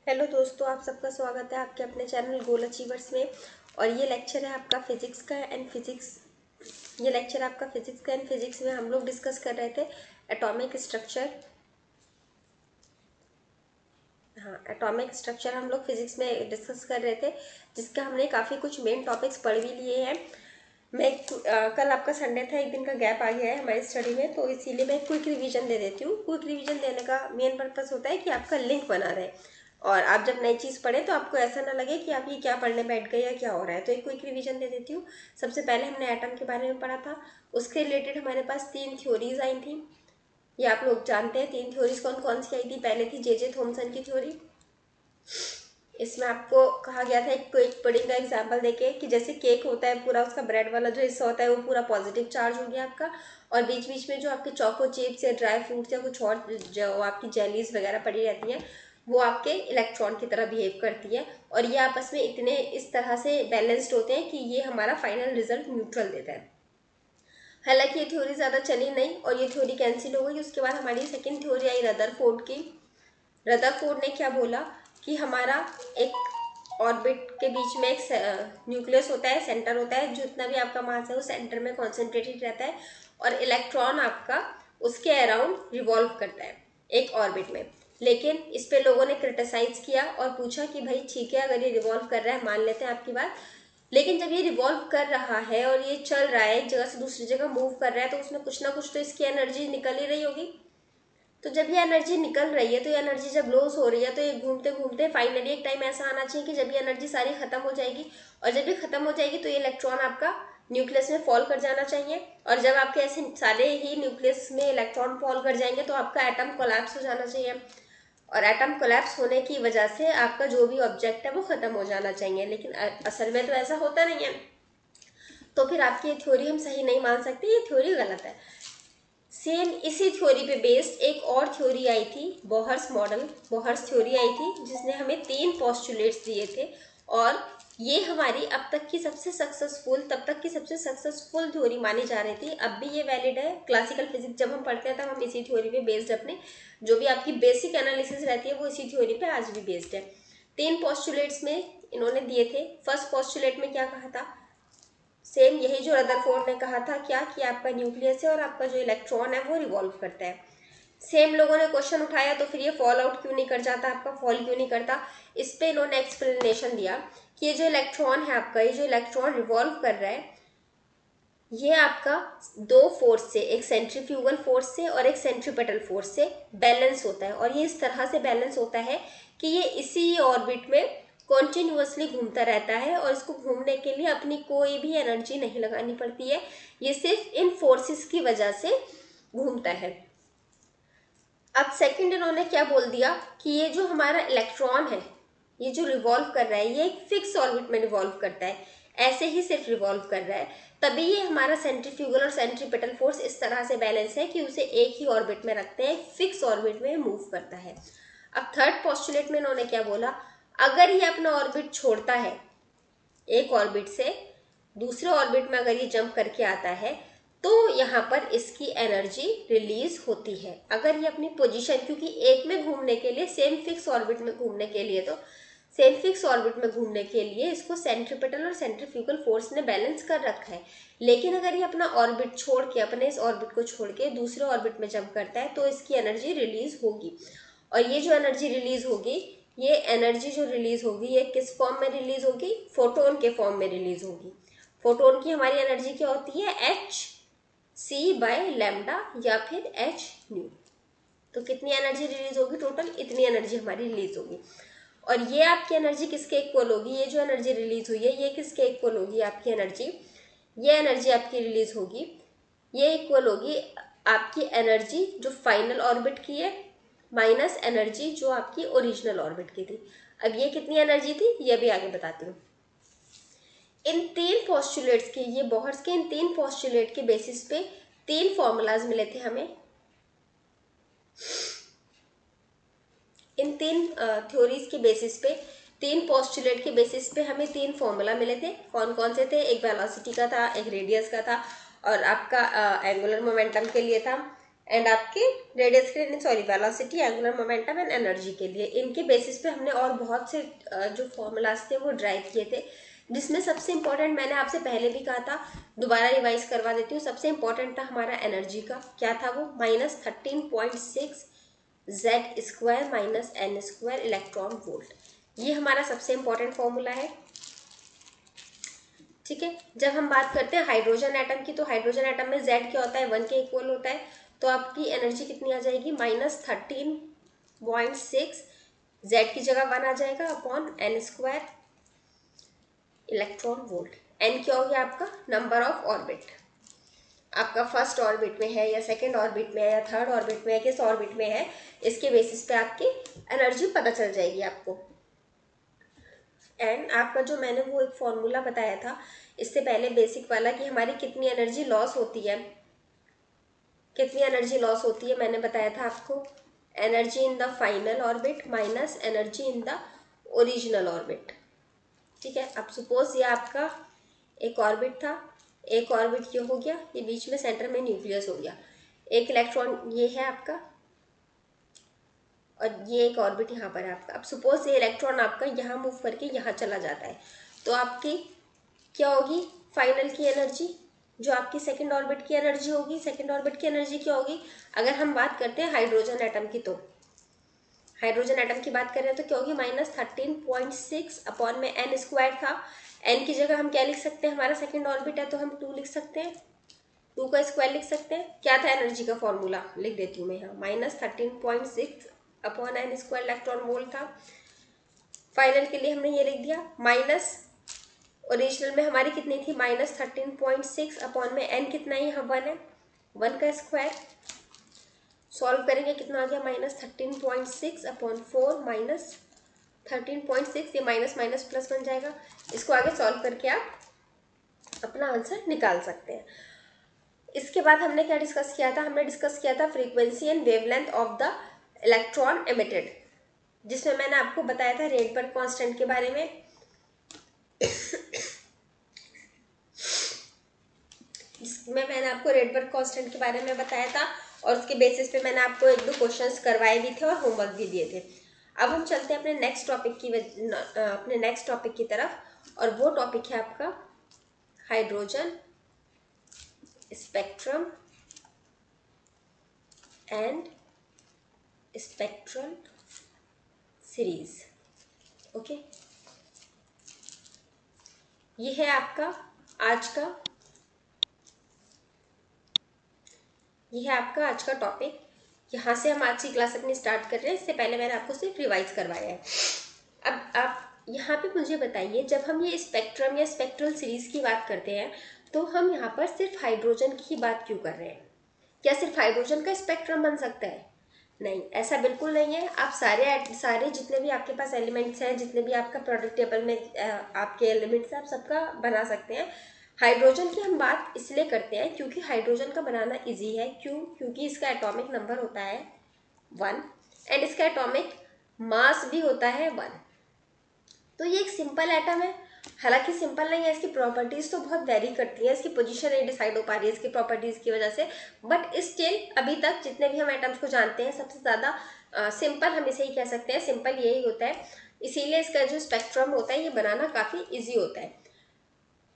Hello दोस्तों, आप सबका स्वागत है आपके अपने चैनल गोल अचीवर्स में। और ये लेक्चर है आपका फिजिक्स का एंड फिजिक्स में हम लोग डिस्कस कर रहे थे एटॉमिक स्ट्रक्चर। हाँ, एटॉमिक स्ट्रक्चर हम लोग फिजिक्स में डिस्कस कर रहे थे, जिसका हमने काफ़ी कुछ मेन टॉपिक्स पढ़ भी लिए हैं। मैं कल आपका संडे था, एक दिन का गैप आ गया है हमारी स्टडी में, तो इसीलिए मैं क्विक रिवीजन दे देती हूँ। क्विक रिवीजन देने का मेन पर्पस होता है कि आपका लिंक बना रहे और आप जब नई चीज़ पढ़ें तो आपको ऐसा ना लगे कि आप ये क्या पढ़ने बैठ गए या क्या हो रहा है। तो एक क्विक रिवीजन दे देती हूँ। सबसे पहले हमने एटम के बारे में पढ़ा था। उसके रिलेटेड हमारे पास 3 थ्योरीज आई थी। ये आप लोग जानते हैं 3 थ्योरीज कौन कौन सी आई थी। पहले थी जे थॉमसन की थ्योरी। इसमें आपको कहा गया था एक क्विक पुडिंग का एग्जांपल देके कि जैसे केक होता है, पूरा उसका ब्रेड वाला जो हिस्सा होता है वो पूरा पॉजिटिव चार्ज हो गया आपका, और बीच बीच में जो आपके चोको चिप्स या ड्राई फ्रूट्स या कुछ और जो आपकी जेलीज वगैरह पड़ी रहती हैं वो आपके इलेक्ट्रॉन की तरह बिहेव करती है, और ये आपस में इतने इस तरह से बैलेंस्ड होते हैं कि ये हमारा फाइनल रिजल्ट न्यूट्रल देता है। हालांकि ये थ्योरी ज़्यादा चली नहीं और ये थ्योरी कैंसिल हो गई। उसके बाद हमारी सेकेंड थ्योरी आई रदरफोर्ड की। रदरफोर्ड ने क्या बोला कि हमारा एक ऑर्बिट के बीच में एक न्यूक्लियस होता है, सेंटर होता है, जितना भी आपका मास है वो सेंटर में कॉन्सेंट्रेटेड रहता है, और इलेक्ट्रॉन आपका उसके अराउंड रिवॉल्व करता है एक ऑर्बिट में। लेकिन इस पे लोगों ने क्रिटिसाइज किया और पूछा कि भाई ठीक है, अगर ये रिवॉल्व कर रहा है मान लेते हैं आपकी बात, लेकिन जब ये रिवॉल्व कर रहा है और ये चल रहा है, एक जगह से दूसरी जगह मूव कर रहा है, तो उसमें कुछ ना कुछ तो इसकी एनर्जी निकल ही रही होगी। तो जब ये एनर्जी निकल रही है, तो ये एनर्जी जब लॉस हो रही है, तो ये घूमते घूमते फाइनली एक टाइम ऐसा आना चाहिए कि जब ये एनर्जी सारी खत्म हो जाएगी, और जब ये खत्म हो जाएगी तो ये इलेक्ट्रॉन आपका न्यूक्लियस में फॉल कर जाना चाहिए। और जब आपके ऐसे सारे ही न्यूक्लियस में इलेक्ट्रॉन फॉल कर जाएंगे तो आपका एटम कोलैप्स हो जाना चाहिए, और एटम कोलैप्स होने की वजह से आपका जो भी ऑब्जेक्ट है वो खत्म हो जाना चाहिए। लेकिन असल में तो ऐसा होता नहीं है, तो फिर आपकी ये थ्योरी हम सही नहीं मान सकते, ये थ्योरी गलत है। सेम इसी थ्योरी पे बेस्ड एक और थ्योरी आई थी, बोहर्स थ्योरी आई थी, जिसने हमें 3 पोस्टुलेट्स दिए थे, और ये हमारी तब तक की सबसे सक्सेसफुल थ्योरी मानी जा रही थी। अब भी ये वैलिड है। क्लासिकल फिजिक्स जब हम पढ़ते हैं तब हम इसी थ्योरी पे बेस्ड अपने जो भी आपकी बेसिक एनालिसिस रहती है वो इसी थ्योरी पे आज भी बेस्ड है। 3 पोस्टुलेट्स में इन्होंने दिए थे। फर्स्ट पोस्टुलेट में क्या कहा था, सेम यही जो रदरफोर्ड ने कहा था, क्या कि आपका न्यूक्लियस है और आपका जो इलेक्ट्रॉन है वो रिवॉल्व करता है। सेम लोगों ने क्वेश्चन उठाया तो फिर ये फॉल आउट क्यों नहीं कर जाता, आपका फॉल क्यों नहीं करता। इस पे इन्होंने एक्सप्लेनेशन दिया कि ये जो इलेक्ट्रॉन है आपका, ये जो इलेक्ट्रॉन रिवॉल्व कर रहा है, ये आपका 2 फोर्स से, एक सेंट्रीफ्यूगल फोर्स से और एक सेंट्रीपेटल फोर्स से बैलेंस होता है, और ये इस तरह से बैलेंस होता है कि ये इसी ऑर्बिट में कॉन्टिन्यूसली घूमता रहता है, और इसको घूमने के लिए अपनी कोई भी एनर्जी नहीं लगानी पड़ती है। ये सिर्फ इन फोर्सेस की वजह से घूमता है। अब सेकंड इन्होंने क्या बोल दिया कि ये जो हमारा इलेक्ट्रॉन है, ये जो रिवॉल्व कर रहा है, ये एक फिक्स ऑर्बिट में रिवॉल्व करता है, ऐसे ही सिर्फ रिवॉल्व कर रहा है, तभी ये हमारा सेंट्रीफ्यूगल और सेंट्रीपेटल फोर्स इस तरह से बैलेंस है कि उसे एक ही ऑर्बिट में रखते हैं, फिक्स ऑर्बिट में मूव करता है। अब थर्ड पोस्टुलेट में इन्होंने क्या बोला, अगर ये अपना ऑर्बिट छोड़ता है, एक ऑर्बिट से दूसरे ऑर्बिट में अगर ये जंप करके आता है, तो यहाँ पर इसकी एनर्जी रिलीज होती है। अगर ये अपनी पोजीशन, क्योंकि एक में घूमने के लिए, सेम फिक्स ऑर्बिट में घूमने के लिए, तो सेम फिक्स ऑर्बिट में घूमने के लिए इसको सेंट्रीपेटल और सेंट्रीफ्यूगल फोर्स ने बैलेंस कर रखा है। लेकिन अगर ये अपना ऑर्बिट छोड़ के, अपने इस ऑर्बिट को छोड़ के दूसरे ऑर्बिट में जंप करता है, तो इसकी एनर्जी रिलीज होगी। और ये जो एनर्जी रिलीज होगी, ये एनर्जी जो रिलीज होगी, ये किस फॉर्म में रिलीज होगी, फोटोन के फॉर्म में रिलीज होगी। फोटोन की हमारी एनर्जी क्या होती है, hc/λ या फिर h/ν। तो कितनी एनर्जी रिलीज होगी, टोटल इतनी एनर्जी हमारी रिलीज होगी। और ये आपकी एनर्जी किसके इक्वल होगी, ये जो एनर्जी रिलीज हुई है ये किसके इक्वल होगी, आपकी एनर्जी, ये एनर्जी आपकी रिलीज होगी, ये इक्वल होगी आपकी एनर्जी जो फाइनल ऑर्बिट की है माइनस एनर्जी जो आपकी ओरिजिनल ऑर्बिट की थी। अब ये कितनी एनर्जी थी ये भी आगे बताती हूँ। इन 3 पोस्टुलेट्स के, ये बोहर्स के इन 3 पोस्टुलेट के बेसिस पे 3 फॉर्मूलाज मिले थे हमें। इन 3 थ्योरीज के बेसिस पे, 3 पोस्टुलेट के बेसिस पे हमें 3 फॉर्मूला मिले थे। कौन कौन से थे, एक वेलोसिटी का था, एक रेडियस का था, और आपका एंगुलर मोमेंटम के लिए था। एंड आपके रेडियस के लिए sorry velocity, angular momentum and energy के लिए। इनके बेसिस पे हमने और बहुत से जो फॉर्मूलाज थे वो ड्राइव किए थे, जिसमें सबसे इंपॉर्टेंट मैंने आपसे पहले भी कहा था, दोबारा रिवाइज करवा देती हूँ। सबसे इंपॉर्टेंट था हमारा एनर्जी का, क्या था वो, -13.6 Z square minus N square electron volt. ये हमारा सबसे इंपॉर्टेंट फॉर्मूला है। ठीक है, जब हम बात करते हैं हाइड्रोजन एटम की, तो हाइड्रोजन एटम में जेड क्या होता है, 1 के इक्वल होता है। तो आपकी एनर्जी कितनी आ जाएगी, -13.6, जेड की जगह 1 आ जाएगा upon N square electron volt. N क्या हो गया आपका, नंबर ऑफ ऑर्बिट, आपका फर्स्ट ऑर्बिट में है या सेकंड ऑर्बिट में है या थर्ड ऑर्बिट में है, किस ऑर्बिट में है, इसके बेसिस पे आपकी एनर्जी पता चल जाएगी आपको। एंड आपका जो मैंने वो एक फॉर्मूला बताया था इससे पहले बेसिक वाला, कि हमारी कितनी एनर्जी लॉस होती है, कितनी एनर्जी लॉस होती है, मैंने बताया था आपको, energy in the final orbit minus energy in the original orbit. ठीक है, अब सपोज ये आपका एक ऑर्बिट था, एक ऑर्बिट ये हो गया, ये बीच में सेंटर में न्यूक्लियस हो गया, एक इलेक्ट्रॉन ये है आपका, और ये एक ऑर्बिट यहाँ पर है आपका। अब सपोज ये इलेक्ट्रॉन आपका यहाँ मूव करके यहाँ चला जाता है, तो आपकी क्या होगी, फाइनल की एनर्जी, जो आपकी सेकंड ऑर्बिट की एनर्जी होगी, सेकंड ऑर्बिट की एनर्जी क्या होगी, अगर हम बात करते हैं हाइड्रोजन एटम की, तो हाइड्रोजन एटम की बात कर रहे हैं तो क्या होगी, -13.6 अपॉन में एन स्क्वायर था, एन की जगह हम क्या लिख सकते हैं, हमारा सेकंड ऑर्बिट है तो हम 2 लिख सकते हैं, 2 का स्क्वायर लिख सकते हैं। क्या था एनर्जी का फॉर्मूला, लिख देती हूँ मैं यहाँ, -13.6 upon N square electron volt था। फाइनल के लिए हमने ये लिख दिया, माइनस ओरिजिनल में हमारी कितनी थी, -13.6 अपॉन में एन कितना है, यहाँ 1 है, 1 का स्क्वायर, सॉल्व करेंगे कितना आ गया, -13.6 अपॉन 4 -13.6, ये माइनस माइनस प्लस बन जाएगा। इसको आगे सॉल्व करके आप अपना आंसर निकाल सकते हैं। इसके बाद हमने क्या डिस्कस किया था, हमने डिस्कस किया था frequency and wavelength of the electron emitted, जिसमें मैंने आपको बताया था रेडबर्ग कांस्टेंट के बारे में। जिसमें मैंने आपको रेडबर्ग कांस्टेंट के बारे में बताया था, और उसके बेसिस पे मैंने आपको 1-2 क्वेश्चंस करवाए भी थे और होमवर्क भी दिए थे। अब हम चलते हैं अपने नेक्स्ट टॉपिक की तरफ, और वो टॉपिक है आपका hydrogen spectrum and spectral series. Okay, ये है आपका आज का टॉपिक। यहाँ से हम आज की क्लास अपनी स्टार्ट कर रहे हैं, इससे पहले मैंने आपको सिर्फ रिवाइज करवाया है। अब आप यहाँ पे मुझे बताइए, जब हम ये स्पेक्ट्रम या स्पेक्ट्रल सीरीज की बात करते हैं तो हम यहाँ पर सिर्फ हाइड्रोजन की बात क्यों कर रहे हैं, क्या सिर्फ हाइड्रोजन का स्पेक्ट्रम बन सकता है, नहीं, ऐसा बिल्कुल नहीं है। आप सारे जितने भी आपके पास एलिमेंट्स हैं, जितने भी आपका प्रोडक्ट टेबल में आपके एलिमेंट्स हैं, आप सबका बना सकते हैं। हाइड्रोजन की हम बात इसलिए करते हैं क्योंकि हाइड्रोजन का बनाना इजी है, क्योंकि इसका एटॉमिक नंबर होता है 1 एंड इसका एटॉमिक मास भी होता है 1। तो ये एक सिंपल एटम है, हालांकि सिंपल नहीं है, इसकी प्रॉपर्टीज तो बहुत वेरी करती है, इसकी पोजीशन नहीं डिसाइड हो पा रही है इसकी प्रॉपर्टीज की वजह से, बट स्टिल अभी तक जितने भी हम एटम्स को जानते हैं सबसे ज़्यादा सिंपल हम इसे ही कह सकते हैं, सिंपल यही होता है। इसीलिए इसका जो स्पेक्ट्रम होता है ये बनाना काफ़ी ईजी होता है।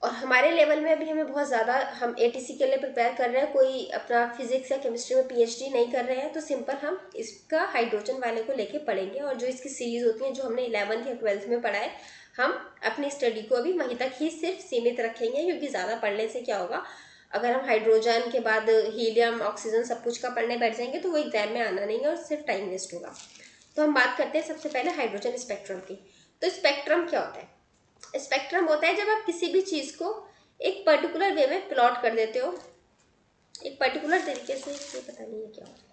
और हमारे लेवल में अभी हमें बहुत ज़्यादा, हम एटीसी के लिए प्रिपेयर कर रहे हैं, कोई अपना फिजिक्स या केमिस्ट्री में पीएचडी नहीं कर रहे हैं, तो सिंपल हम इसका हाइड्रोजन वाले को लेके पढ़ेंगे, और जो इसकी सीरीज होती है जो हमने 11th या 12th में पढ़ा है, हम अपनी स्टडी को अभी वहीं तक ही सिर्फ सीमित रखेंगे, क्योंकि ज़्यादा पढ़ने से क्या होगा, अगर हम हाइड्रोजन के बाद हीलियम, ऑक्सीजन सब कुछ का पढ़ने बैठ जाएंगे तो वो एग्जाम में आना नहीं है और सिर्फ टाइम वेस्ट होगा। तो हम बात करते हैं सबसे पहले हाइड्रोजन स्पेक्ट्रम की। तो स्पेक्ट्रम क्या होता है, स्पेक्ट्रम होता है जब आप किसी भी चीज़ को एक पर्टिकुलर वे में प्लॉट कर देते हो, एक पर्टिकुलर तरीके से, ये पता नहीं है क्या होता है,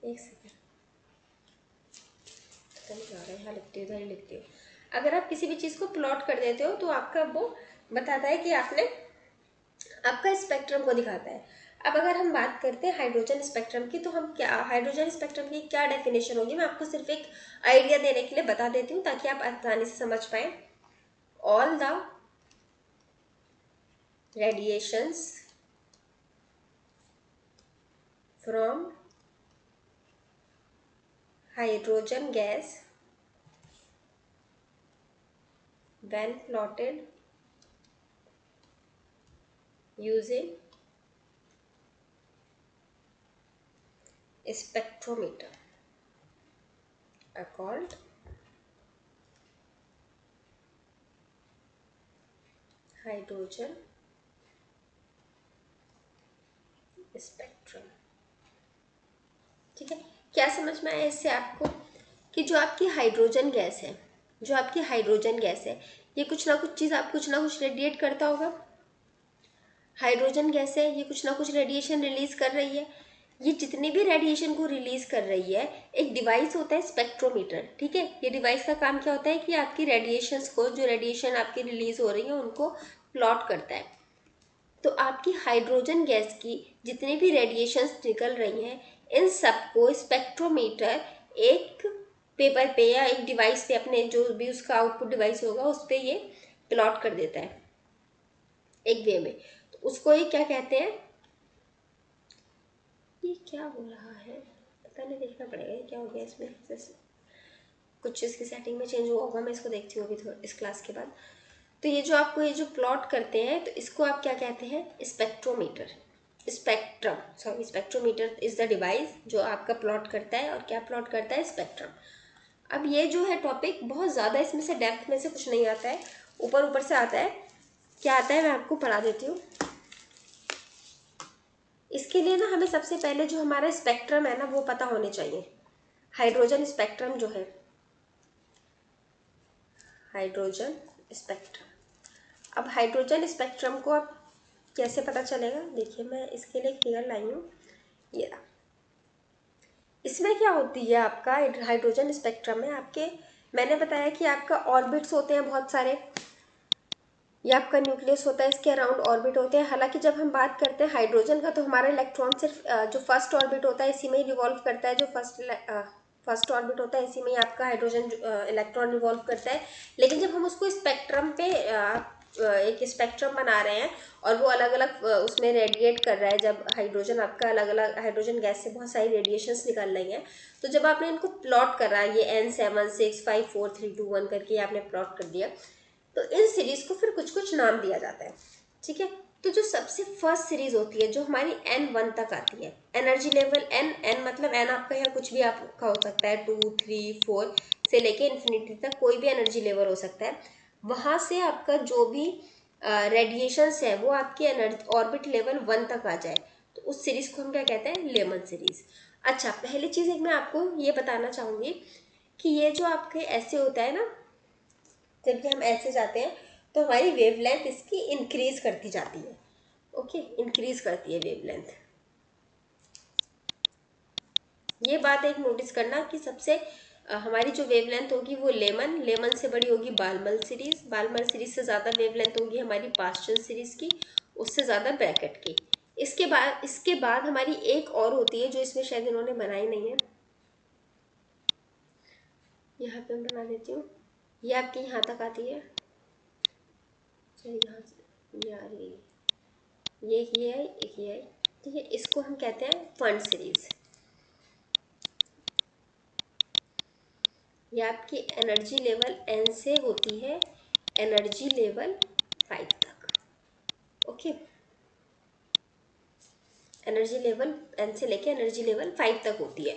एक सेकेंड, पता नहीं क्या हो रहा है, यहाँ लिखती हूँ, इधर ही लिखती हूँ। अगर आप किसी भी चीज़ को प्लॉट कर देते हो तो आपका वो बताता है कि आपने, आपका स्पेक्ट्रम को दिखाता है। अब अगर हम बात करते हैं हाइड्रोजन स्पेक्ट्रम की, तो हम क्या, हाइड्रोजन स्पेक्ट्रम की क्या डेफिनेशन होगी, मैं आपको सिर्फ एक आइडिया देने के लिए बता देती हूँ ताकि आप आसानी से समझ पाएँ। All the radiations from hydrogen gas when plotted using spectrometer are called hydrogen spectrum. ठीक है, क्या समझ में आया इससे आपको कि जो आपकी हाइड्रोजन गैस है, जो आपकी हाइड्रोजन गैस है, ये कुछ ना कुछ चीज़ आप कुछ ना कुछ रेडिएट करता होगा। हाइड्रोजन गैस है, ये कुछ ना कुछ रेडिएशन रिलीज कर रही है। ये जितने भी रेडिएशन को रिलीज कर रही है, एक डिवाइस होता है स्पेक्ट्रोमीटर। ठीक है, ये डिवाइस का काम क्या होता है कि आपकी रेडिएशंस को, जो रेडिएशन आपकी रिलीज हो रही है, उनको प्लॉट करता है। तो आपकी हाइड्रोजन गैस की जितनी भी रेडिएशंस निकल रही हैं, इन सबको स्पेक्ट्रोमीटर एक पेपर पे या एक डिवाइस पे, अपने जो भी उसका आउटपुट डिवाइस होगा उस पर ये प्लॉट कर देता है एक वे में। तो उसको ये क्या कहते हैं, ये क्या हो रहा है पता नहीं, देखना पड़ेगा ये क्या हो गया इसमें, कुछ इसकी सेटिंग में चेंज हुआ होगा, मैं इसको देखती हूँ अभी थोड़ा इस क्लास के बाद। तो ये जो आपको ये जो प्लॉट करते हैं, तो इसको आप क्या कहते हैं, spectrometer, spectrum, sorry, spectrometer is the device जो आपका प्लॉट करता है। और क्या प्लॉट करता है, स्पेक्ट्रम। अब ये जो है टॉपिक बहुत ज़्यादा, इसमें से डेप्थ में से कुछ नहीं आता है, ऊपर ऊपर से आता है। क्या आता है मैं आपको पढ़ा देती हूँ। इसके लिए ना हमें सबसे पहले जो हमारा स्पेक्ट्रम है ना वो पता होने चाहिए। हाइड्रोजन स्पेक्ट्रम जो है, हाइड्रोजन स्पेक्ट्रम। अब हाइड्रोजन स्पेक्ट्रम को आप कैसे पता चलेगा, देखिए मैं इसके लिए फिगर लाई हूँ, ये रहा। इसमें क्या होती है, आपका हाइड्रोजन स्पेक्ट्रम में आपके, मैंने बताया कि आपका ऑर्बिट्स होते हैं बहुत सारे, ये आपका न्यूक्लियस होता है, इसके अराउंड ऑर्बिट होते हैं। हालांकि जब हम बात करते हैं हाइड्रोजन का, तो हमारा इलेक्ट्रॉन सिर्फ जो फर्स्ट ऑर्बिट होता है इसी में ही रिवॉल्व करता है, जो फर्स्ट ऑर्बिट होता है इसी में ही आपका हाइड्रोजन इलेक्ट्रॉन रिवॉल्व करता है। लेकिन जब हम उसको स्पेक्ट्रम पे एक स्पेक्ट्रम बना रहे हैं और वो अलग अलग उसमें रेडिएट कर रहा है, जब हाइड्रोजन आपका अलग अलग, हाइड्रोजन गैस से बहुत सारी रेडिएशंस निकल रही हैं, तो जब आपने इनको प्लॉट करा, ये N7654321 करके आपने प्लॉट कर दिया, तो इन सीरीज को फिर कुछ कुछ नाम दिया जाता है। ठीक है, तो जो सबसे फर्स्ट सीरीज होती है जो हमारी N1 तक आती है, एनर्जी लेवल N मतलब N आपका यहाँ कुछ भी आपका हो सकता है, 2, 3, 4 से लेके इन्फिनिटी तक कोई भी एनर्जी लेवल हो सकता है। वहां से आपका जो भी रेडिएशंस है वो आपके एनर्जी ऑर्बिट लेवल 1 तक आ जाए, तो उस सीरीज को हम क्या कहते हैं, लेमन सीरीज। अच्छा, पहली चीज एक मैं आपको ये बताना चाहूंगी कि ये जो आपके ऐसे होता है ना, जब कि हम ऐसे जाते हैं तो हमारी वेवलेंथ इसकी इंक्रीज करती जाती है। ओके, इंक्रीज करती है वेवलेंथ। ये बात एक नोटिस करना कि सबसे हमारी जो वेवलेंथ होगी वो लेमन से बड़ी होगी बालमर सीरीज से ज़्यादा वेवलेंथ होगी हमारी पास्चन सीरीज की, उससे ज़्यादा ब्रैकेट की। इसके बाद हमारी एक और होती है जो इसमें शायद इन्होंने बनाई नहीं है, यहाँ पे मैं बना देती हूँ। ये आपकी यहाँ तक आती है, यहाँ से ये आ रही है, ये है, एक ये है। ठीक है, इसको हम कहते हैं फंड सीरीज। ये आपकी एनर्जी लेवल N से होती है एनर्जी लेवल 5 तक। ओके, एनर्जी लेवल N से लेके एनर्जी लेवल 5 तक होती है।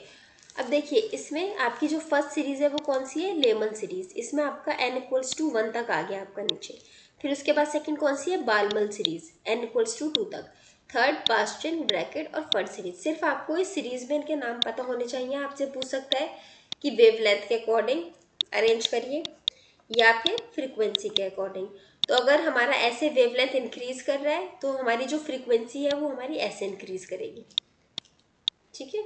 अब देखिए इसमें आपकी जो फर्स्ट सीरीज है वो कौन सी है, लेमन सीरीज। इसमें आपका N=1 तक आ गया आपका नीचे। फिर उसके बाद सेकंड कौन सी है, बालमर सीरीज, N=2 तक। थर्ड पास्चन, ब्रैकेट और फर्ड सीरीज। सिर्फ आपको इस सीरीज में इनके नाम पता होने चाहिए। आपसे पूछ सकता है कि वेवलेंथ के अकॉर्डिंग अरेंज करिए या फिर फ्रीक्वेंसी के अकॉर्डिंग। तो अगर हमारा ऐसे वेवलेंथ इंक्रीज कर रहा है तो हमारी जो फ्रीक्वेंसी है वो हमारी ऐसे इंक्रीज करेगी। ठीक है,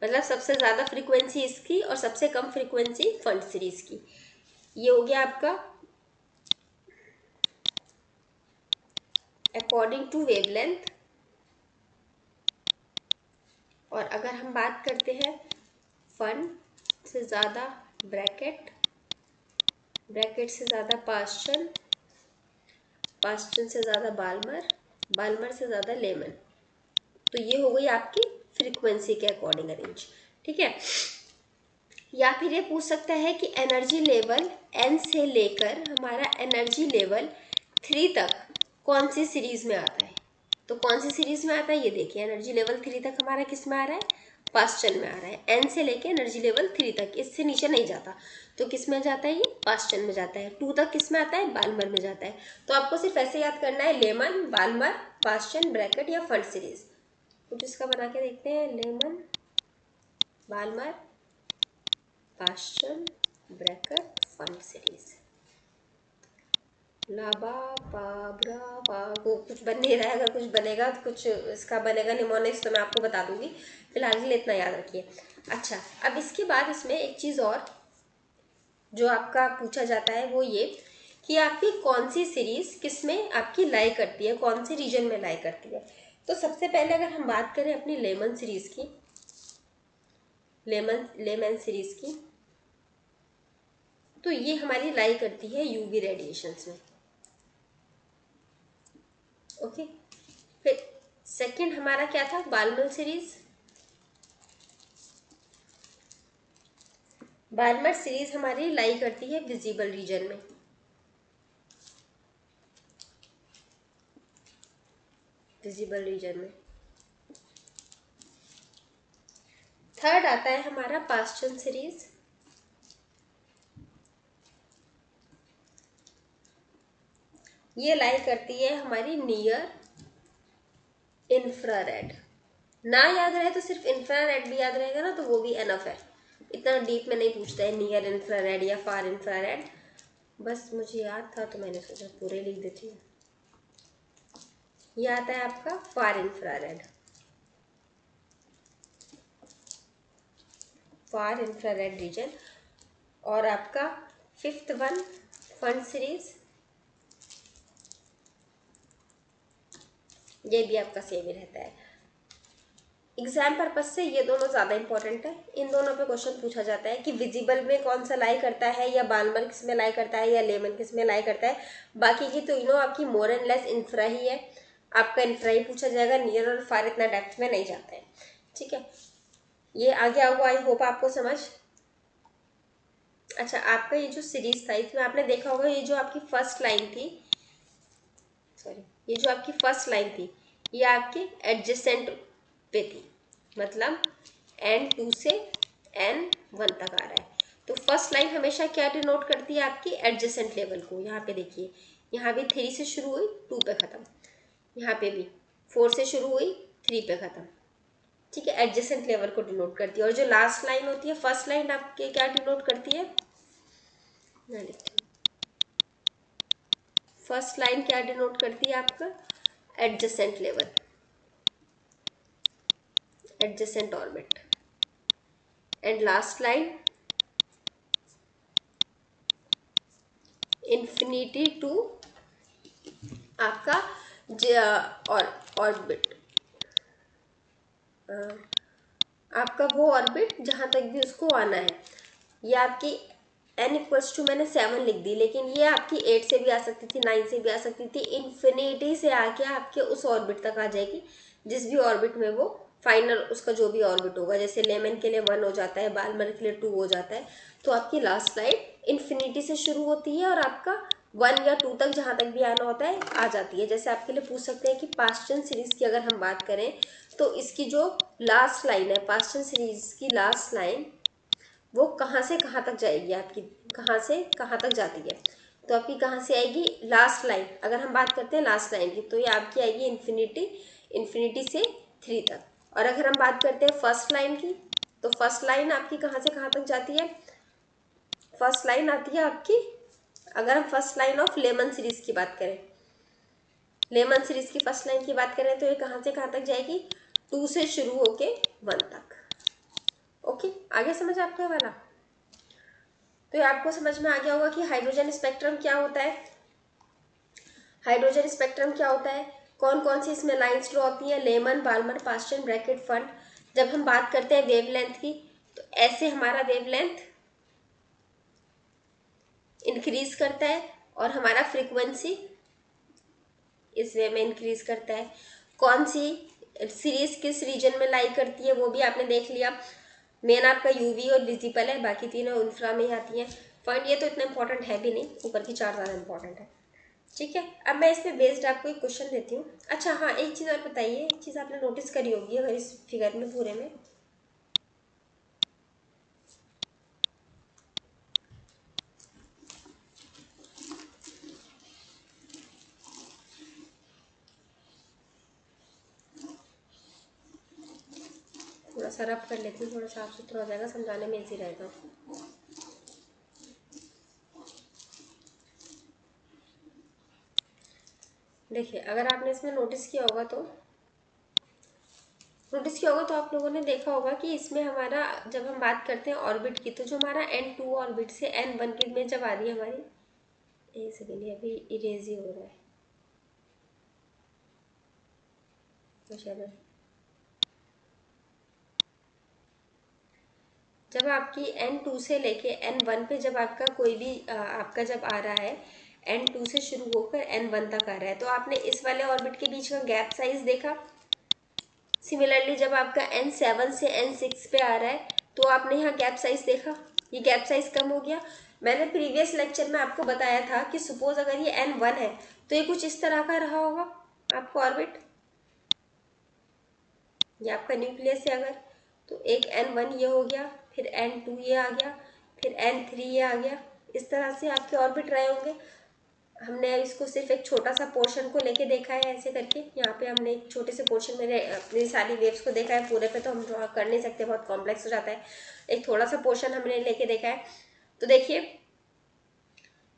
मतलब सबसे ज़्यादा फ्रीक्वेंसी इसकी और सबसे कम फ्रीक्वेंसी फंड सीरीज की। ये हो गया आपका अकॉर्डिंग टू वेवलेंथ। और अगर हम बात करते हैं फंड से ज़्यादा ब्रैकेट, ब्रैकेट से ज़्यादा पास्चन, पास्टन से ज़्यादा बाल्मर, बाल्मर से ज़्यादा लेमन। तो ये हो गई आपकी फ्रीक्वेंसी के अकॉर्डिंग अरेंज। ठीक है। या फिर ये पूछ सकता है कि एनर्जी लेवल n से लेकर हमारा एनर्जी लेवल 3 तक कौन सी सीरीज में आता है। तो कौन सी सीरीज में आता है ये देखिए, एनर्जी लेवल 3 तक हमारा किस में आ रहा है, पास्टन में आ रहा है। n से लेके एनर्जी लेवल 3 तक, इससे नीचे नहीं जाता। तो किस में जाता है, ये पास्टन में जाता है। 2 तक किस में आता है, बाल्मर में जाता है। तो आपको सिर्फ ऐसे याद करना है, लेमन, बाल्मर, पास्टन, ब्रैकेट या फंड सीरीज। कुछ इसका बना के देखते हैं, Lyman, Balmer, Paschen, Brackett, Pfund series. लाबा पाब्रा पा को कुछ बन नहीं रहा है, अगर कुछ बनेगा तो कुछ इसका बनेगा निमोनिक्स तो मैं आपको बता दूंगी, फिलहाल के लिए इतना याद रखिए। अच्छा, अब इसके बाद इसमें एक चीज़ और जो आपका पूछा जाता है वो ये कि आपकी कौन सी सीरीज किस में आपकी लाई करती है, कौन से रीजन में लाई करती है। तो सबसे पहले अगर हम बात करें अपनी लेमन सीरीज की, लेमन सीरीज की, तो ये हमारी लाई करती है यूवी रेडिएशंस में। ओके। फिर सेकंड हमारा क्या था, बाल्मर सीरीज। बाल्मर सीरीज हमारी लाई करती है विजिबल रीजन में। विजिबल रीजन में। थर्ड आता है हमारा पास्टन सीरीज। ये लाई करती है हमारी नियर इंफ्रारेड। ना याद रहे तो सिर्फ इंफ्रारेड भी याद रहेगा ना, तो वो भी एनफ है, इतना डीप में नहीं पूछता है नियर इंफ्रारेड या फार इंफ्रारेड। बस मुझे याद था तो मैंने सोचा पूरे लिख देती हूँ। ये आता है आपका फार इंफ्रारेड, फार इंफ्रारेड रीजन। और आपका फिफ्थ वन फंड सीरीज, ये भी आपका सेम ही रहता है। एग्जाम पर्पज से ये दोनों ज़्यादा इंपॉर्टेंट है, इन दोनों पे क्वेश्चन पूछा जाता है कि विजिबल में कौन सा लाई करता है, या बाल्मर किस में लाई करता है, या लेमन किस में लाई करता है। बाकी की तो आपकी मोर एंड लेस इंफ्रा ही है, आपका इंफ्रा ही पूछा जाएगा, नियर और फार इतना डेप्थ में नहीं जाता है। ठीक है, ये आ गया होगा, आई होप आपको समझ। अच्छा, आपका ये जो सीरीज था इसमें आपने देखा होगा, ये जो आपकी फर्स्ट लाइन थी, सॉरी, ये जो आपकी फर्स्ट लाइन थी ये आपके एडजेसेंट पे थी, मतलब N2 से N1 तक आ रहा है। तो फर्स्ट लाइन हमेशा क्या डिनोट करती है, आपकी एडजेसेंट लेवल को। यहाँ पे देखिए, यहाँ भी 3 से शुरू हुई 2 पे खत्म, यहाँ पे भी 4 से शुरू हुई 3 पे खत्म। ठीक है, एडजेसेंट लेवल को डिनोट करती है। और जो लास्ट लाइन होती है, फर्स्ट लाइन आपके क्या डिनोट करती है, मैं लिखती हूँ, फर्स्ट लाइन क्या डिनोट करती है आपका, adjacent level, adjacent orbit. And last line infinity to आपका और ऑर्बिट, आपका वो ऑर्बिट जहां तक भी उसको आना है। ये आपकी n इक्वल्स टू मैंने 7 लिख दी, लेकिन ये आपकी 8 से भी आ सकती थी, 9 से भी आ सकती थी, इन्फिनिटी से आके आपके उस ऑर्बिट तक आ जाएगी जिस भी ऑर्बिट में वो फाइनल उसका जो भी ऑर्बिट होगा। जैसे लेमन के लिए 1 हो जाता है, बाल्मर के लिए 2 हो जाता है। तो आपकी लास्ट लाइन इन्फिनिटी से शुरू होती है और आपका 1 या 2 तक जहाँ तक भी आना होता है आ जाती है। जैसे आपके लिए पूछ सकते हैं कि पास्टन सीरीज की अगर हम बात करें तो इसकी जो लास्ट लाइन है, पास्टन सीरीज की लास्ट लाइन, वो कहाँ से कहाँ तक जाएगी आपकी, कहाँ से कहाँ तक जाती है। तो आपकी कहाँ से आएगी लास्ट लाइन, अगर हम बात करते हैं लास्ट लाइन की, तो ये आपकी आएगी इन्फिनिटी से 3 तक। और अगर हम बात करते हैं फर्स्ट लाइन की, तो फर्स्ट लाइन आपकी कहाँ से कहाँ तक जाती है, फर्स्ट लाइन आती है आपकी, अगर हम first line of Lyman series की बात करें, लेमन सीरीज की फर्स्ट लाइन की बात करें, तो ये कहाँ से कहाँ तक जाएगी, 2 से शुरू होके 1 तक। ओके, आगे समझ आपको वाला। तो ये आपको समझ में आ गया होगा कि हाइड्रोजन स्पेक्ट्रम क्या होता है। हाइड्रोजन स्पेक्ट्रम क्या होता है, कौन कौन सी इसमें लाइंस ड्रॉ होती है, Lyman, Balmer, Paschen, Brackett, Pfund. जब हम बात करते हैं वेवलेंथ की, तो ऐसे हमारा वेवलेंथ इंक्रीज करता है और हमारा फ्रीक्वेंसी इस वे में इंक्रीज करता है। कौन सी सीरीज किस रीजन में लाई करती है वो भी आपने देख लिया। मेन आपका यूवी और विजिबल है, बाकी तीनों इंफ्रा में ही आती हैं। पॉइंट ये तो इतना इंपॉर्टेंट है भी नहीं, ऊपर की 4 ज़्यादा इंपॉर्टेंट है। ठीक है, अब मैं इस पे बेस्ड आपको एक क्वेश्चन देती हूँ। अच्छा हाँ, एक चीज़ और बताइए, एक चीज़ आपने नोटिस करी होगी अगर इस फिगर में पूरे में, थोड़ा सा रब कर लेती हूँ, थोड़ा साफ सुथरा हो जाएगा, समझाने में इजी रहेगा। देखिए, अगर आपने इसमें नोटिस किया होगा तो आप लोगों ने देखा होगा कि इसमें हमारा, जब हम बात करते हैं ऑर्बिट की, तो जो हमारा N2 ऑर्बिट से N1 की में जब आ रही है हमारी, एक सेकेंड, ये अभी इरेज ही हो रहा है क्वेश्चन। जब आपकी N2 से लेके N1 पे जब आपका कोई भी आपका जब आ रहा है, N2 से शुरू होकर N1 तक आ रहा है, तो आपने इस वाले ऑर्बिट के बीच का गैप साइज देखा। सिमिलरली जब आपका N7 से N6 पे आ रहा है, तो आपने यहाँ गैप साइज देखा, ये गैप साइज कम हो गया। मैंने प्रीवियस लेक्चर में आपको बताया था कि सपोज अगर ये N1 है तो ये कुछ इस तरह का रहा होगा आपका ऑर्बिट, ये आपका न्यूक्लियस है अगर, तो एक N1 ये हो गया, फिर N2 ये आ गया, फिर N3 ये आ गया। इस तरह से आपके ऑर्बिट रहे होंगे। हमने इसको सिर्फ एक छोटा सा पोर्शन को लेके देखा है ऐसे करके, यहाँ पे हमने एक छोटे से पोर्शन में अपनी सारी वेव्स को देखा है, पूरे पे तो हम ड्रॉ कर नहीं सकते, बहुत कॉम्प्लेक्स हो जाता है। एक थोड़ा सा पोर्शन हमने लेके देखा है। तो देखिए,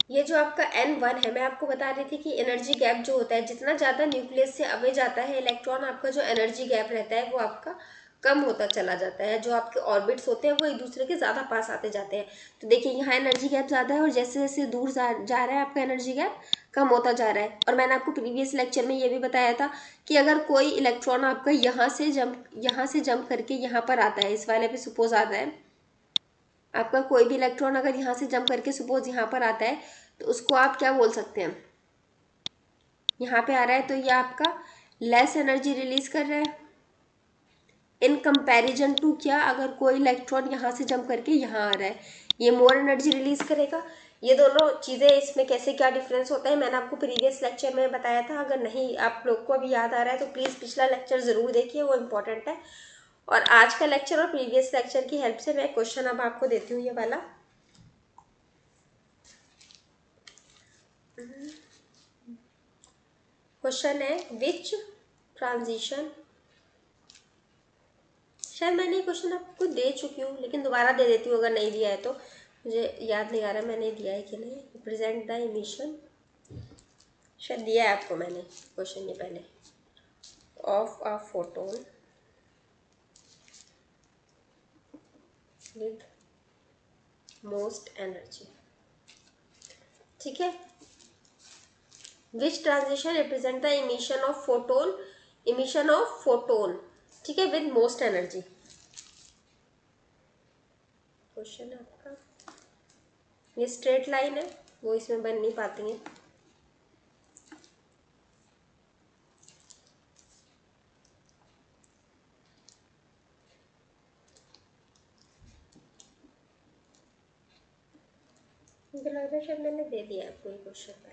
ये जो आपका N1 है, मैं आपको बता रही थी कि एनर्जी गैप जो होता है, जितना ज़्यादा न्यूक्लियस से अवे जाता है इलेक्ट्रॉन, आपका जो एनर्जी गैप रहता है वो आपका कम होता चला जाता है। जो आपके ऑर्बिट्स होते हैं वो एक दूसरे के ज़्यादा पास आते जाते हैं। तो देखिए, यहाँ एनर्जी गैप ज़्यादा है और जैसे जैसे दूर जा रहा है आपका एनर्जी गैप कम होता जा रहा है। और मैंने आपको प्रीवियस लेक्चर में ये भी बताया था कि अगर कोई इलेक्ट्रॉन आपका यहाँ से जंप करके यहाँ पर आता है, इस वाले पे सपोज आता है आपका कोई भी इलेक्ट्रॉन, अगर यहाँ से जंप करके सपोज यहाँ पर आता है, तो उसको आप क्या बोल सकते हैं, यहाँ पे आ रहा है तो ये आपका लेस एनर्जी रिलीज कर रहा है इन कंपैरिजन टू क्या, अगर कोई इलेक्ट्रॉन यहाँ से जंप करके यहाँ आ रहा है, ये मोर एनर्जी रिलीज करेगा। ये दोनों चीज़ें इसमें कैसे क्या डिफरेंस होता है मैंने आपको प्रीवियस लेक्चर में बताया था। अगर नहीं आप लोग को अभी याद आ रहा है तो प्लीज़ पिछला लेक्चर ज़रूर देखिए, वो इम्पोर्टेंट है। और आज का लेक्चर और प्रीवियस लेक्चर की हेल्प से मैं क्वेश्चन अब आपको देती हूँ, ये वाला। क्वेश्चन है विच ट्रांजिशन, शायद मैंने ये क्वेश्चन आपको दे चुकी हूँ लेकिन दोबारा दे देती हूँ अगर नहीं दिया है तो, मुझे याद नहीं आ रहा मैंने दिया है कि नहीं। रिप्रेजेंट द इमिशन, शायद दिया है आपको मैंने क्वेश्चन ये पहले, of a photon with most energy. ठीक है, विच transition represent the emission of photon, ठीक है, विद मोस्ट एनर्जी। क्वेश्चन आपका, ये स्ट्रेट लाइन है, वो इसमें बन नहीं पाती है। मुझे लग रहा है शायद मैंने दे दिया आपको ये क्वेश्चन पहले।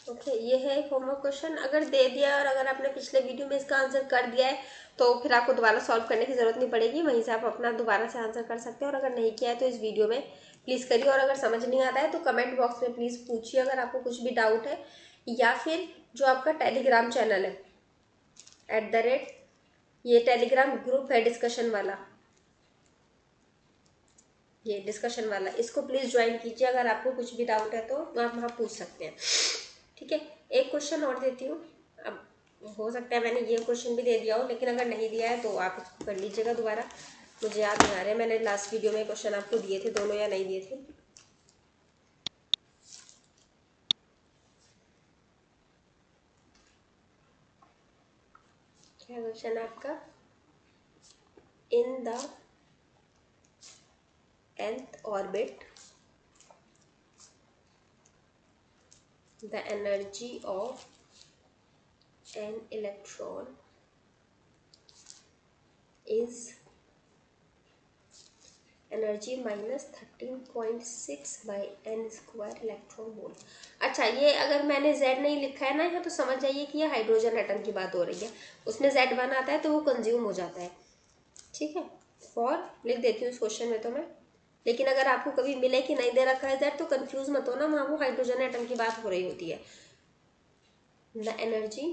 ओके, ये है एक होमवर्क क्वेश्चन। अगर दे दिया और अगर आपने पिछले वीडियो में इसका आंसर कर दिया है तो फिर आपको दोबारा सॉल्व करने की ज़रूरत नहीं पड़ेगी, वहीं से आप अपना दोबारा से आंसर कर सकते हैं। और अगर नहीं किया है तो इस वीडियो में प्लीज़ करिए, और अगर समझ नहीं आता है तो कमेंट बॉक्स में प्लीज़ पूछिए अगर आपको कुछ भी डाउट है, या फिर जो आपका टेलीग्राम चैनल है ये टेलीग्राम ग्रुप है डिस्कशन वाला, ये डिस्कशन वाला, इसको प्लीज़ ज्वाइन कीजिए। अगर आपको कुछ भी डाउट है तो आप वहाँ पूछ सकते हैं। ठीक है, एक क्वेश्चन और देती हूँ। अब हो सकता है मैंने ये क्वेश्चन भी दे दिया हो, लेकिन अगर नहीं दिया है तो आप इसको कर लीजिएगा दोबारा, मुझे याद नहीं आ रहा है मैंने लास्ट वीडियो में क्वेश्चन आपको दिए थे दोनों या नहीं दिए थे। क्या क्वेश्चन है आपका? In the nth orbit the energy of an electron is energy -13.6 by N square electron volt. अच्छा, ये अगर मैंने Z नहीं लिखा है ना यहाँ, तो समझ जाइए कि ये हाइड्रोजन एटम की बात हो रही है। उसमें Z1 आता है तो वो कंज्यूम हो जाता है, ठीक है। फॉर लिख देती हूँ इस क्वेश्चन में तो मैं, लेकिन अगर आपको कभी मिले कि नहीं दे रखा है Z तो कंफ्यूज मत हो ना, वहाँ वो हाइड्रोजन एटम की बात हो रही होती है। द एनर्जी,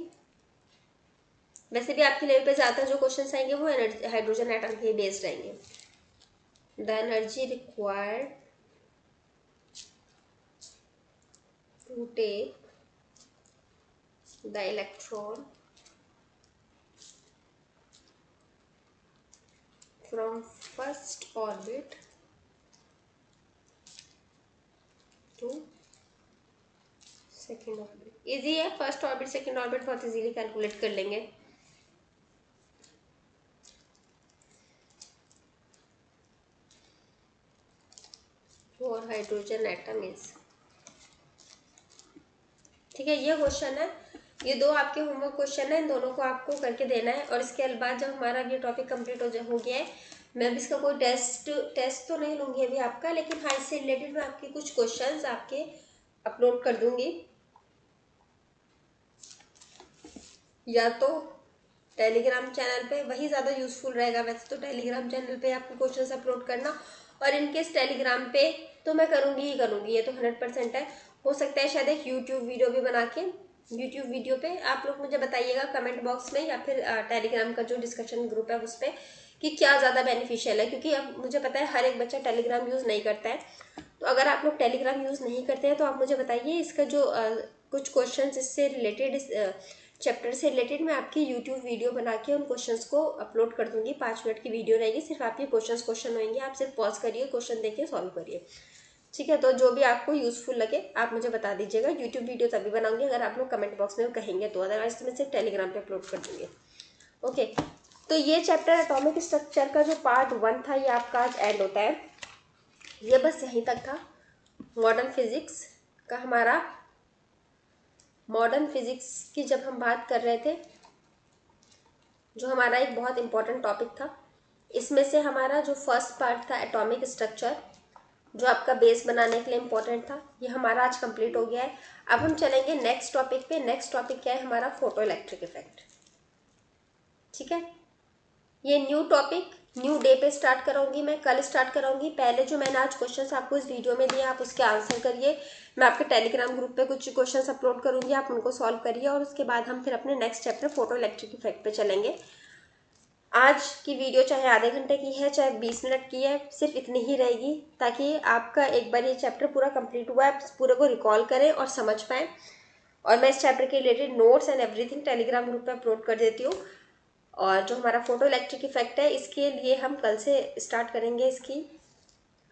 वैसे भी आपके लेवल पे ज़्यादातर जो क्वेश्चन आएंगे वो हाइड्रोजन एटम के बेस्ड रहेंगे। The energy required to take the electron from first orbit to second orbit। Easy है, फर्स्ट ऑर्बिट सेकेंड ऑर्बिट बहुत इजीली कैलकुलेट कर लेंगे। और हाइड्रोजन एटम इज, ठीक है, ये क्वेश्चन है। ये दो आपके होमवर्क क्वेश्चन है, इन दोनों को आपको करके देना है। और इसके बाद जब हमारा ये टॉपिक कंप्लीट हो गया है, मैं भी इसका कोई टेस्ट तो नहीं लूंगी अभी आपका, लेकिन हाँ इससे रिलेटेड मैं आपके कुछ क्वेश्चंस आपके अपलोड कर दूंगी, या तो टेलीग्राम चैनल पे, वही ज़्यादा यूजफुल रहेगा। वैसे तो टेलीग्राम चैनल पे आपको क्वेश्चंस अपलोड करना, और इनकेस टेलीग्राम पे तो मैं करूँगी ही करूँगी, ये तो 100% है। हो सकता है शायद एक यूट्यूब वीडियो भी बना के, यूट्यूब वीडियो पे आप लोग मुझे बताइएगा कमेंट बॉक्स में, या फिर टेलीग्राम का जो डिस्कशन ग्रुप है उस पर, कि क्या ज़्यादा बेनिफिशियल है। क्योंकि अब मुझे पता है हर एक बच्चा टेलीग्राम यूज़ नहीं करता है, तो अगर आप लोग टेलीग्राम यूज़ नहीं करते हैं तो आप मुझे बताइए, इसका जो कुछ क्वेश्चन इससे रिलेटेड, चैप्टर से रिलेटेड मैं आपकी यूट्यूब वीडियो बना के उन क्वेश्चंस को अपलोड कर दूंगी। 5 मिनट की वीडियो रहेगी, सिर्फ आपके क्वेश्चन होंगे, आप सिर्फ पॉज करिए, क्वेश्चन देखिए, सॉल्व करिए, ठीक है। तो जो भी आपको यूजफुल लगे आप मुझे बता दीजिएगा। यूट्यूब वीडियो तभी बनाऊंगी अगर आप लोग कमेंट बॉक्स में कहेंगे, तो अदरवाइज तो मैं सिर्फ टेलीग्राम पे अपलोड कर दूंगी। ओके, तो ये चैप्टर एटॉमिक स्ट्रक्चर का जो पार्ट 1 था ये आपका आज एंड होता है। ये बस यहीं तक था मॉडर्न फिजिक्स का हमारा। मॉडर्न फिजिक्स की जब हम बात कर रहे थे, जो हमारा एक बहुत इंपॉर्टेंट टॉपिक था, इसमें से हमारा जो फर्स्ट पार्ट था एटॉमिक स्ट्रक्चर, जो आपका बेस बनाने के लिए इम्पोर्टेंट था, ये हमारा आज कंप्लीट हो गया है। अब हम चलेंगे नेक्स्ट टॉपिक पे। नेक्स्ट टॉपिक क्या है हमारा? फोटो इलेक्ट्रिक इफेक्ट, ठीक है। ये न्यू टॉपिक न्यू डे पे स्टार्ट कराऊंगी, मैं कल स्टार्ट कराऊंगी। पहले जो मैंने आज क्वेश्चंस आपको इस वीडियो में दिए आप उसके आंसर करिए। मैं आपके टेलीग्राम ग्रुप पे कुछ क्वेश्चंस अपलोड करूंगी, आप उनको सॉल्व करिए, और उसके बाद हम फिर अपने next chapter photo electric effect पे चलेंगे। आज की वीडियो चाहे आधे घंटे की है चाहे 20 मिनट की है, सिर्फ इतनी ही रहेगी, ताकि आपका एक बार ये चैप्टर पूरा कंप्लीट हुआ है, आप पूरे को रिकॉल करें और समझ पाएँ। और मैं इस चैप्टर के related notes and everything Telegram group पे अपलोड कर देती हूँ। और जो हमारा फोटो इलेक्ट्रिक इफेक्ट है, इसके लिए हम कल से स्टार्ट करेंगे इसकी।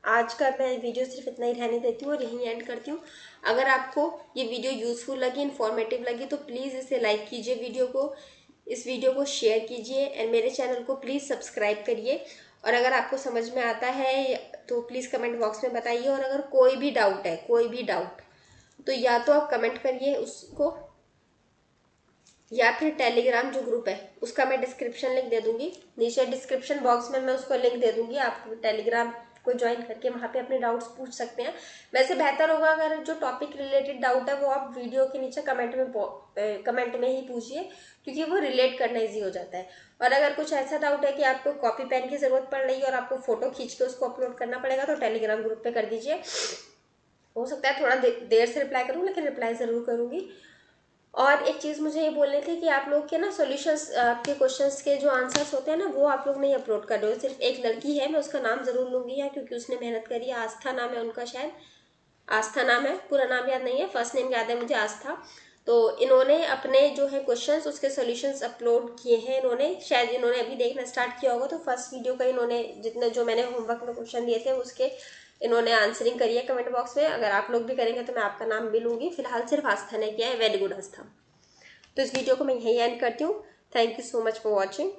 आज का मैं वीडियो सिर्फ इतना ही रहने देती हूँ और यहीं एंड करती हूँ। अगर आपको ये वीडियो यूजफुल लगी, इन्फॉर्मेटिव लगी, तो प्लीज़ इसे लाइक कीजिए, वीडियो को, इस वीडियो को शेयर कीजिए, एंड मेरे चैनल को प्लीज़ सब्सक्राइब करिए। और अगर आपको समझ में आता है तो प्लीज़ कमेंट बॉक्स में बताइए। और अगर कोई भी डाउट है, कोई भी डाउट, तो या तो आप कमेंट करिए उसको, या फिर टेलीग्राम जो ग्रुप है उसका मैं डिस्क्रिप्शन लिंक दे दूंगी नीचे, डिस्क्रिप्शन बॉक्स में मैं उसको लिंक दे दूंगी। आप टेलीग्राम को ज्वाइन करके वहाँ पे अपने डाउट्स पूछ सकते हैं। वैसे बेहतर होगा अगर जो टॉपिक रिलेटेड डाउट है वो आप वीडियो के नीचे कमेंट में ही पूछिए, क्योंकि वो रिलेट करना ईजी हो जाता है। और अगर कुछ ऐसा डाउट है कि आपको कॉपी पेन की ज़रूरत पड़ रही है और आपको फोटो खींच के उसको अपलोड करना पड़ेगा, तो टेलीग्राम ग्रुप पर कर दीजिए। हो सकता है थोड़ा देर से रिप्लाई करूँ, लेकिन रिप्लाई ज़रूर करूँगी। और एक चीज़ मुझे ये बोलनी थी कि आप लोग के ना सॉल्यूशंस, आपके क्वेश्चंस के जो आंसर्स होते हैं ना, वो आप लोग नहीं अपलोड कर रहे हो। सिर्फ एक लड़की है, मैं उसका नाम ज़रूर लूँगी यहाँ, क्योंकि उसने मेहनत करी है। आस्था नाम है उनका, शायद आस्था नाम है, पूरा नाम याद नहीं है, फर्स्ट नेम याद है मुझे, आस्था। तो इन्होंने अपने जो है क्वेश्चंस उसके सॉल्यूशंस अपलोड किए हैं इन्होंने, शायद इन्होंने अभी देखना स्टार्ट किया होगा। तो फर्स्ट वीडियो का इन्होंने जितने जो मैंने होमवर्क में क्वेश्चन दिए थे उसके इन्होंने आंसरिंग करी है कमेंट बॉक्स में। अगर आप लोग भी करेंगे तो मैं आपका नाम भी लूँगी। फिलहाल सिर्फ आस्था ने किया है, वेरी गुड आस्था। तो इस वीडियो को मैं यहीं एंड करती हूँ। Thank you so much for watching.